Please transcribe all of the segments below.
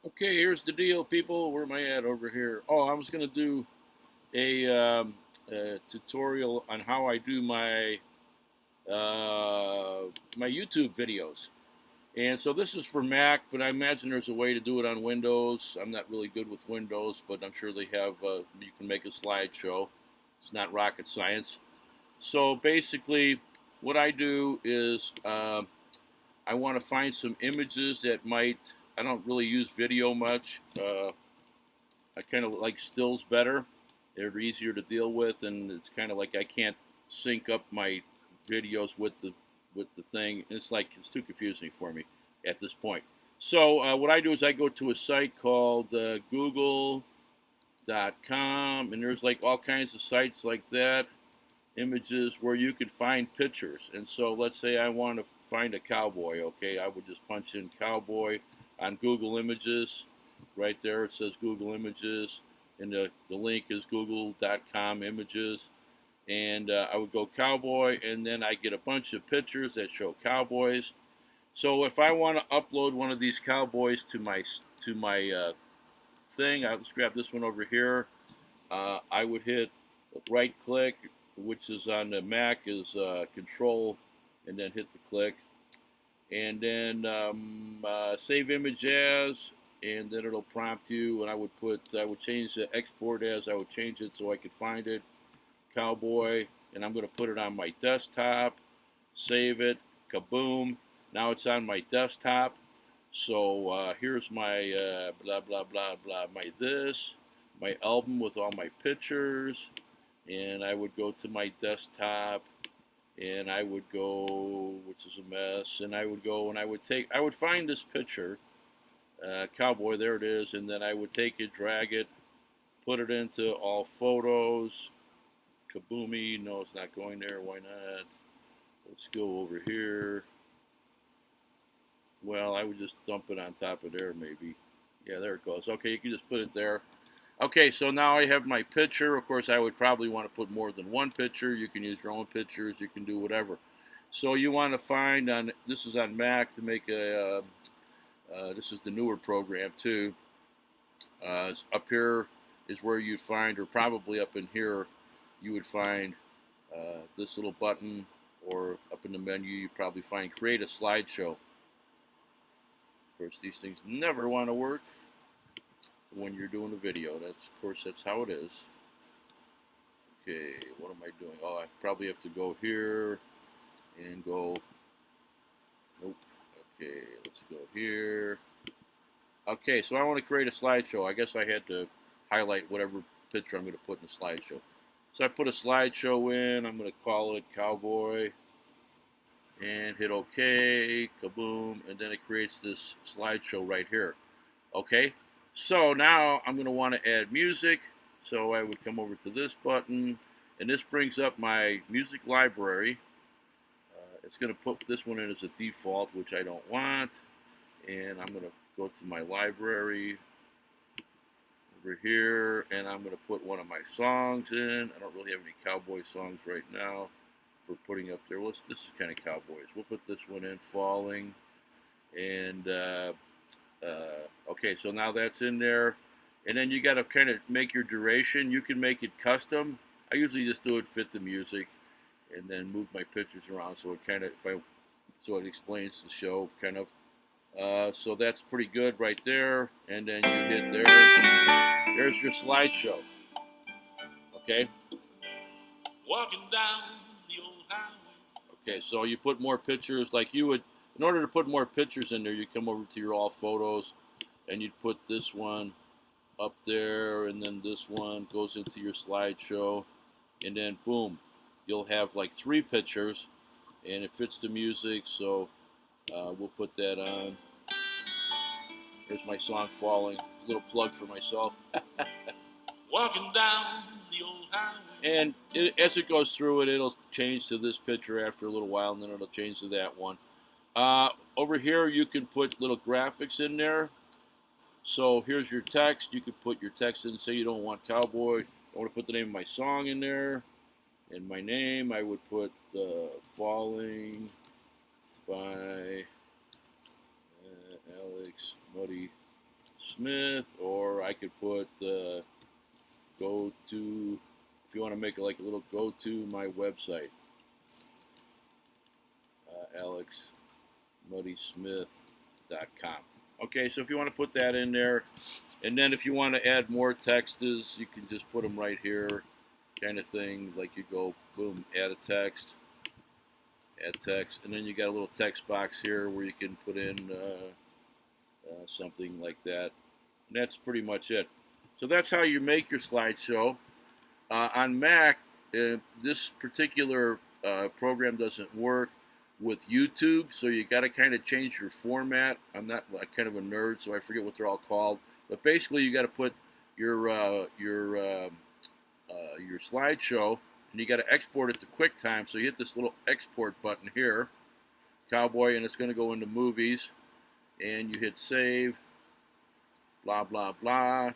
Okay, here's the deal, people. Where am I at over here? Oh, I was going to do a tutorial on how I do my YouTube videos. And so this is for Mac, but I imagine there's a way to do it on Windows. I'm not really good with Windows, but I'm sure they have. You can make a slideshow. It's not rocket science. So basically, what I do is I want to find some images that might. I don't really use video much. I kind of like stills better. They're easier to deal with, and it's kind of like I can't sync up my videos with the thing. It's like it's too confusing for me at this point. So what I do is I go to a site called Google.com, and there's like all kinds of sites like that, images where you could find pictures. And so let's say I want to find a cowboy. Okay, I would just punch in cowboy on Google Images. Right there it says Google Images, and the link is google.com images. And I would go cowboy, and then I get a bunch of pictures that show cowboys. So if I want to upload one of these cowboys to my thing, I'll just grab this one over here. I would hit right click, which is on the Mac is Control, and then hit the click, and then save image as, and then it'll prompt you. And I would change the export as. I would change it so I could find it, cowboy, and I'm going to put it on my desktop. Save it, kaboom. Now it's on my desktop. So here's my blah blah blah blah my album with all my pictures, and I would go to my desktop, and I would go, which is a mess, and I would go and I would find this picture, cowboy, there it is, and then I would take it, drag it, put it into all photos, kaboomy. No, it's not going there. Why not? Let's go over here. Well, I would just dump it on top of there, maybe. Yeah, there it goes. Okay, you can just put it there. Okay, so now I have my picture. Of course, I would probably want to put more than one picture. You can use your own pictures. You can do whatever. So you want to find on, this is on Mac to make this is the newer program too. Up here is where you'd find, or probably up in here, you would find this little button, or up in the menu, you probably find create a slideshow. Of course, these things never want to work when you're doing a video. Of course, that's how it is. Okay, what am I doing? Oh, I probably have to go here and go. Nope. Okay, let's go here. Okay, so I want to create a slideshow. I guess I had to highlight whatever picture I'm going to put in the slideshow. So I put a slideshow in. I'm going to call it Cowboy, and hit OK, kaboom, and then it creates this slideshow right here. Okay, so now I'm going to want to add music. So I would come over to this button, and this brings up my music library. It's going to put this one in as a default, which I don't want. And I'm going to go to my library over here, and I'm going to put one of my songs in. I don't really have any cowboy songs right now for putting up there. This is kind of cowboys. We'll put this one in, Falling. And okay, so now that's in there. And then you got to kind of make your duration. You can make it custom. I usually just do it fit the music, and then move my pictures around so it kind of, so it explains the show kind of. So that's pretty good right there. And then you hit there. There's your slideshow. Okay. Walking down the old highway. Okay, so you put more pictures like you would. In order to put more pictures in there, you come over to your all photos, and you'd put this one up there, and then this one goes into your slideshow, and then boom, you'll have like 3 pictures, and it fits the music. So we'll put that on. Here's my song Falling. A little plug for myself. Walking down the old highway. And as it goes through it, it'll change to this picture after a little while, and then it'll change to that one. Over here, you can put little graphics in there. So here's your text. You could put your text in. Say you don't want cowboy. I want to put the name of my song in there. And my name, I would put Falling by Alex Muddy Smith, or I could put go to, if you want to make it like a little go to my website, alexmuddysmith.com. Okay, so if you want to put that in there, and then if you want to add more texts, you can just put them right here, kind of thing. Like you go, boom, add text, and then you got a little text box here where you can put in something like that. And that's pretty much it. So that's how you make your slideshow. On Mac, this particular program doesn't work with YouTube, so you got to kind of change your format. I'm not kind of a nerd, so I forget what they're all called. But basically, you got to put your slideshow, and you got to export it to QuickTime. So you hit this little export button here, cowboy, and it's going to go into movies, and you hit save, blah blah blah,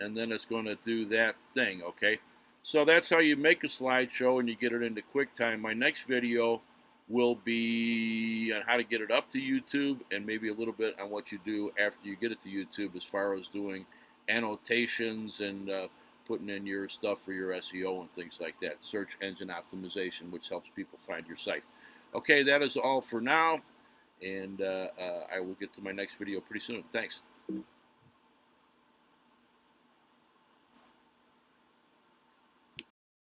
and then it's going to do that thing. Okay, so that's how you make a slideshow and you get it into QuickTime. My next video will be on how to get it up to YouTube, and maybe a little bit on what you do after you get it to YouTube as far as doing annotations and putting in your stuff for your SEO and things like that. Search engine optimization, which helps people find your site. Okay, that is all for now, and I will get to my next video pretty soon. Thanks.